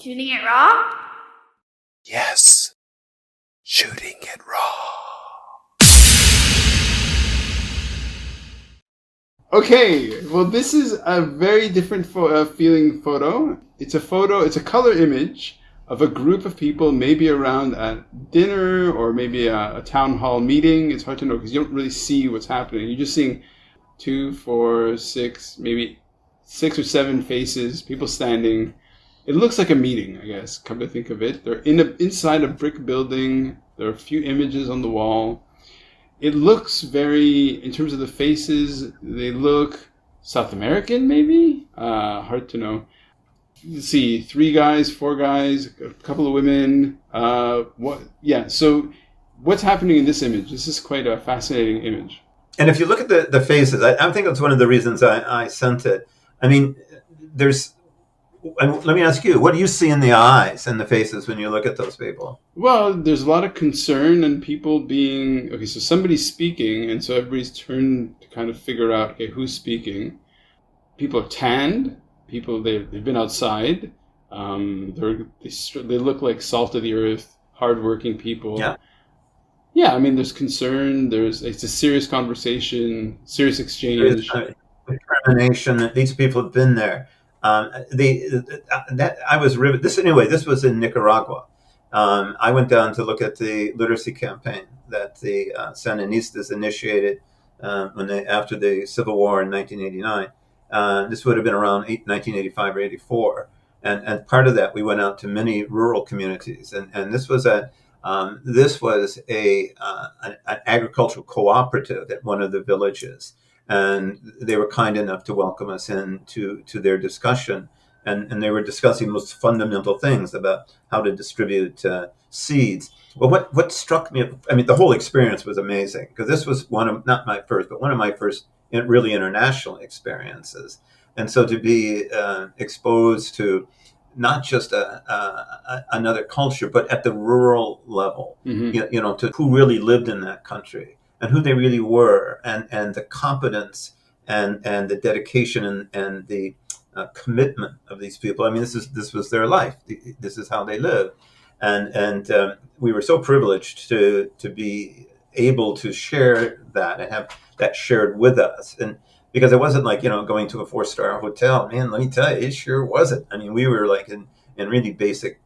Shooting it raw? Yes. Shooting it raw. Okay, well, this is a very different feeling photo. It's a color image of a group of people, maybe around at dinner or maybe a town hall meeting. It's hard to know because you don't really see what's happening. You're just seeing 2, 4, 6, maybe 6 or 7 faces, people standing. It looks like a meeting, I guess, come to think of it. They're inside a brick building. There are a few images on the wall. It looks very, in terms of the faces, they look South American, maybe? Hard to know. Let's see, 3 guys, 4 guys, a couple of women. So what's happening in this image? This is quite a fascinating image. And if you look at the faces, I think that's one of the reasons I sent it. I mean, let me ask you, what do you see in the eyes and the faces when you look at those people? Well, there's a lot of concern and people being, okay, so somebody's speaking, and so everybody's turned to kind of figure out, okay, who's speaking. People are tanned. People, they've been outside. They look like salt of the earth, hardworking people. Yeah. Yeah, I mein, there's concern. It's a serious conversation, serious exchange. Determination that these people have been there. I was riveted. This was in Nicaragua. I went down to look at the literacy campaign that the Sandinistas initiated after the Civil War in 1989. This would have been around 1985 or 84. And part of that, we went out to many rural communities. And this was an agricultural cooperative at one of the villages. And they were kind enough to welcome us into their discussion. And they were discussing most fundamental things about how to distribute seeds. Well, what struck me, I mean, the whole experience was amazing because this was one of my first really international experiences. And so to be exposed to not just another culture, but at the rural level, mm-hmm. To who really lived in that country and who they really were, and the competence and the dedication and the commitment of these people. I mean, this was their life. This is how they lived, and we were so privileged to be able to share that and have that shared with us. And because it wasn't like going to a 4-star hotel. Man, let me tell you, it sure wasn't. I mean, we were like in really basic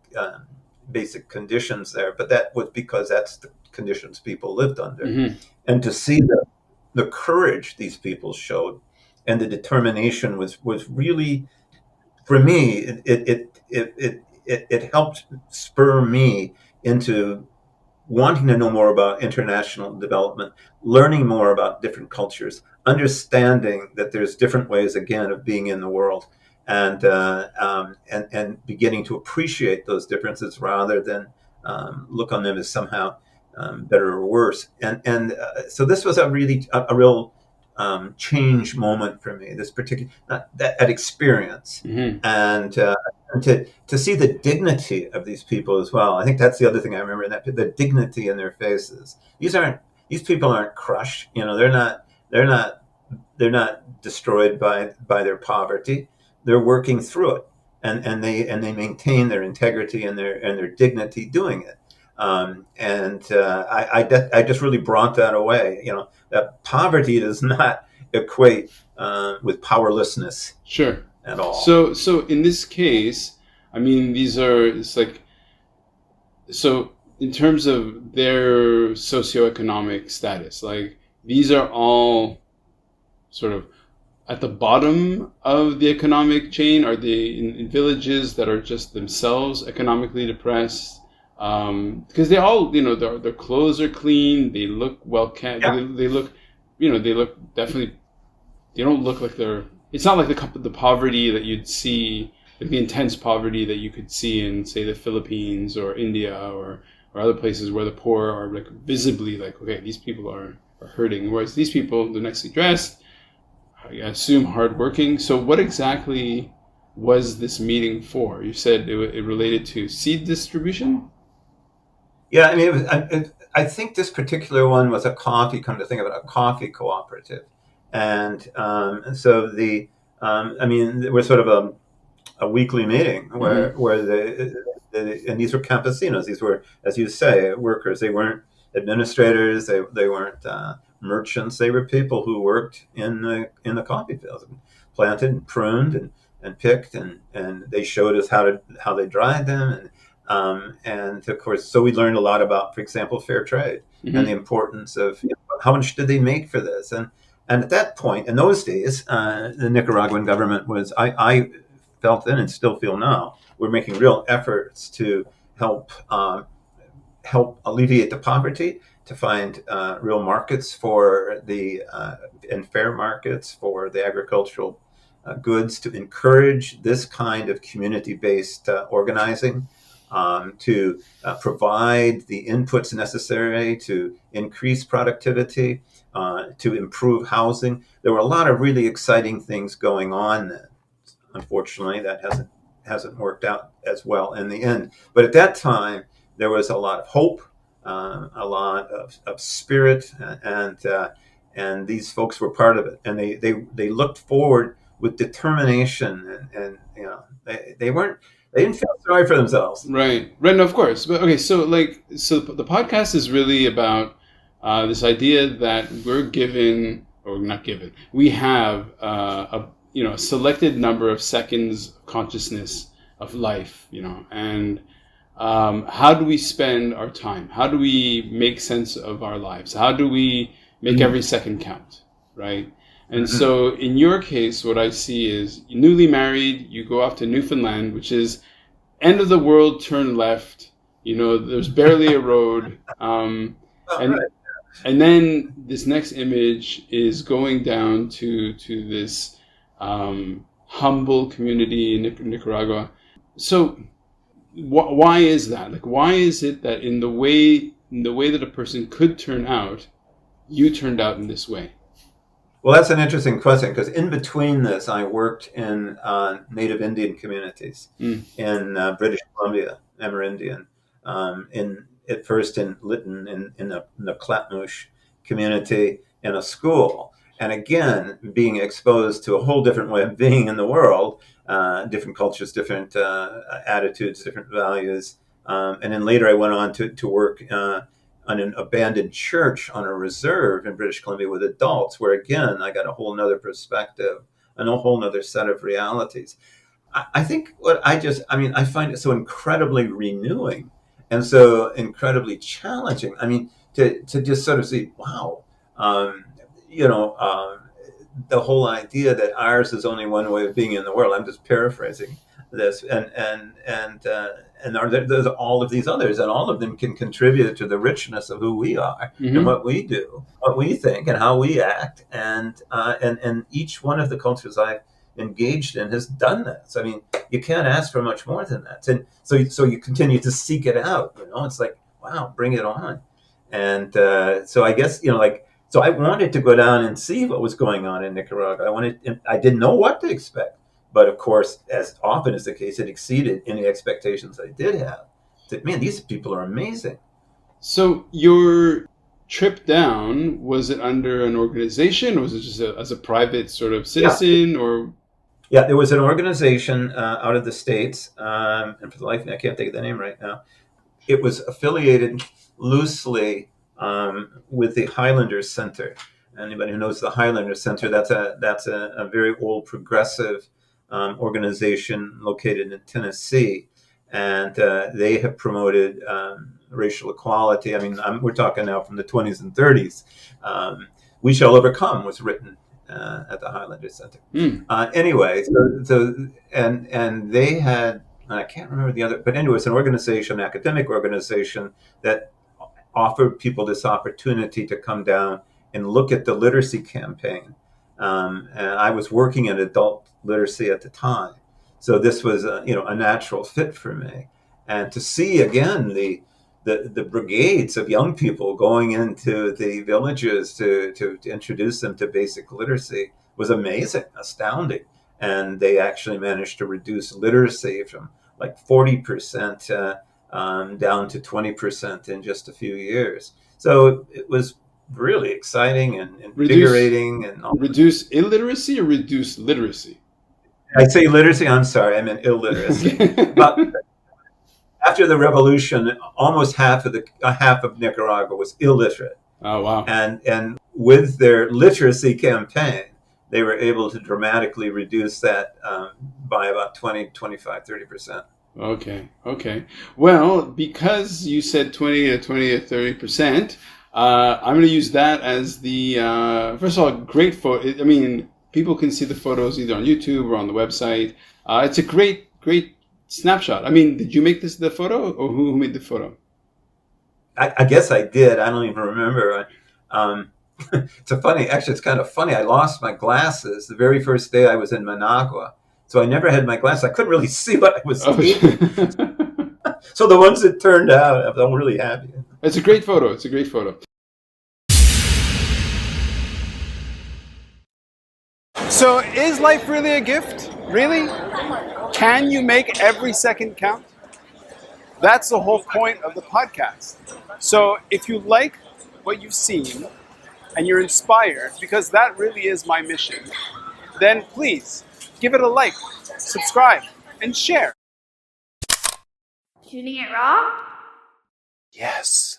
conditions there, but that was because that's the conditions people lived under. Mm-hmm. And to see the courage these people showed and the determination was really, for me, it helped spur me into wanting to know more about international development, learning more about different cultures, understanding that there's different ways, again, of being in the world, and beginning to appreciate those differences rather than look on them as somehow better or worse. And so this was a real change moment for me. This particular that experience, mm-hmm. and to see the dignity of these people as well. I think that's the other thing I remember, the dignity in their faces. These people aren't crushed. They're not destroyed by their poverty. They're working through it, and they maintain their integrity and their dignity doing it. I just really brought that away. That poverty does not equate with powerlessness. Sure. At all. So in this case, I mean, so in terms of their socioeconomic status, like these are all sort of at the bottom of the economic chain. Are they in villages that are just themselves economically depressed? Because they all, their clothes are clean. They look well kept. Yeah. They look definitely. They don't look like they're. It's not like the poverty that you'd see, like the intense poverty that you could see in, say, the Philippines or India or other places where the poor are like visibly like, okay, these people are hurting. Whereas these people, they're nicely dressed, I assume hardworking. So what exactly was this meeting for? You said it related to seed distribution? Yeah, I mean, I think this particular one was a coffee, come to think of it, a coffee cooperative. And so we're sort of a weekly meeting where and these were campesinos. These were, as you say, workers. They weren't administrators. They weren't merchants. They were people who worked in the coffee fields, and planted and pruned and picked, and they showed us how they dried them, and of course, so we learned a lot about, for example, fair trade and the importance of how much did they make for this, and at that point, in those days, the Nicaraguan government was, I felt then and still feel now, we're making real efforts to help alleviate the poverty, to find real markets for and fair markets for the agricultural goods, to encourage this kind of community-based organizing, to provide the inputs necessary to increase productivity, to improve housing. There were a lot of really exciting things going on then. Unfortunately, that hasn't worked out as well in the end. But at that time, there was a lot of hope, a lot of spirit, and these folks were part of it. And they looked forward with determination, and they didn't feel sorry for themselves. Right. No, of course. But okay, so the podcast is really about this idea that we're given, or not given, we have a selected number of seconds of consciousness of life, and how do we spend our time? How do we make sense of our lives? How do we make every second count, right? And so in your case, what I see is newly married, you go off to Newfoundland, which is end of the world, turn left, there's barely a road. And then this next image is going down to this humble community in Nicaragua. So why is that? Like, why is it that in the way that a person could turn out, you turned out in this way? Well, that's an interesting question, because in between this, I worked in Native Indian communities in British Columbia, Amerindian, at first in Lytton, in the Clatmoosh community, in a school. And again, being exposed to a whole different way of being in the world, different cultures, different attitudes, different values. And then later I went on to work on an abandoned church on a reserve in British Columbia with adults, where again, I got a whole nother perspective and a whole nother set of realities. I think I find it so incredibly renewing and so incredibly challenging. I mean, to just sort of see, wow, the whole idea that ours is only one way of being in the world. I'm just paraphrasing this, and there's all of these others, and all of them can contribute to the richness of who we are and what we do, what we think, and how we act, and each one of the cultures I've engaged in has done that. So, I mean, you can't ask for much more than that, and so you continue to seek it out. It's like, wow, bring it on, and so I guess so I wanted to go down and see what was going on in Nicaragua. I didn't know what to expect. But of course, as often is the case, it exceeded any expectations I did have. That, man, these people are amazing. So your trip down, was it under an organization, or was it just as a private sort of citizen? Yeah, there was an organization out of the States, and for the life of me, I can't think of the name right now. It was affiliated loosely with the Highlanders Center. Anybody who knows the Highlanders Center, that's a very old progressive organization located in Tennessee, and they have promoted racial equality. I mean, we're talking now from the 20s and 30s. "We Shall Overcome" was written at the Highlander Center. Anyway, and they had, I can't remember the other, but anyway, it's an organization, academic organization, that offered people this opportunity to come down and look at the literacy campaign. And I was working in adult literacy at the time, so this was a natural fit for me. And to see again the brigades of young people going into the villages to introduce them to basic literacy was amazing, astounding. And they actually managed to reduce literacy from like 40% down to 20% in just a few years. So it was really exciting and invigorating. And reduce illiteracy or reduce literacy? I say literacy. I'm sorry, I meant illiteracy. But after the revolution, almost half of Nicaragua was illiterate, Oh, wow. and with their literacy campaign, they were able to dramatically reduce that by about 20, 25, 30%. Okay. Well, because you said 20 to 30%, I'm going to use that as the, first of all, great photo. I mean, people can see the photos either on YouTube or on the website. It's a great snapshot. I mean, did you make the photo, or who made the photo? I guess I did. I don't even remember. It's kind of funny. I lost my glasses the very first day I was in Managua. So I never had my glasses. I couldn't really see what I was taking. So the ones that turned out, I'm really happy. It's a great photo. It's a great photo. So is life really a gift? Really? Can you make every second count? That's the whole point of the podcast. So if you like what you've seen and you're inspired, because that really is my mission, then please give it a like, subscribe, and share. Shooting it raw? Yes.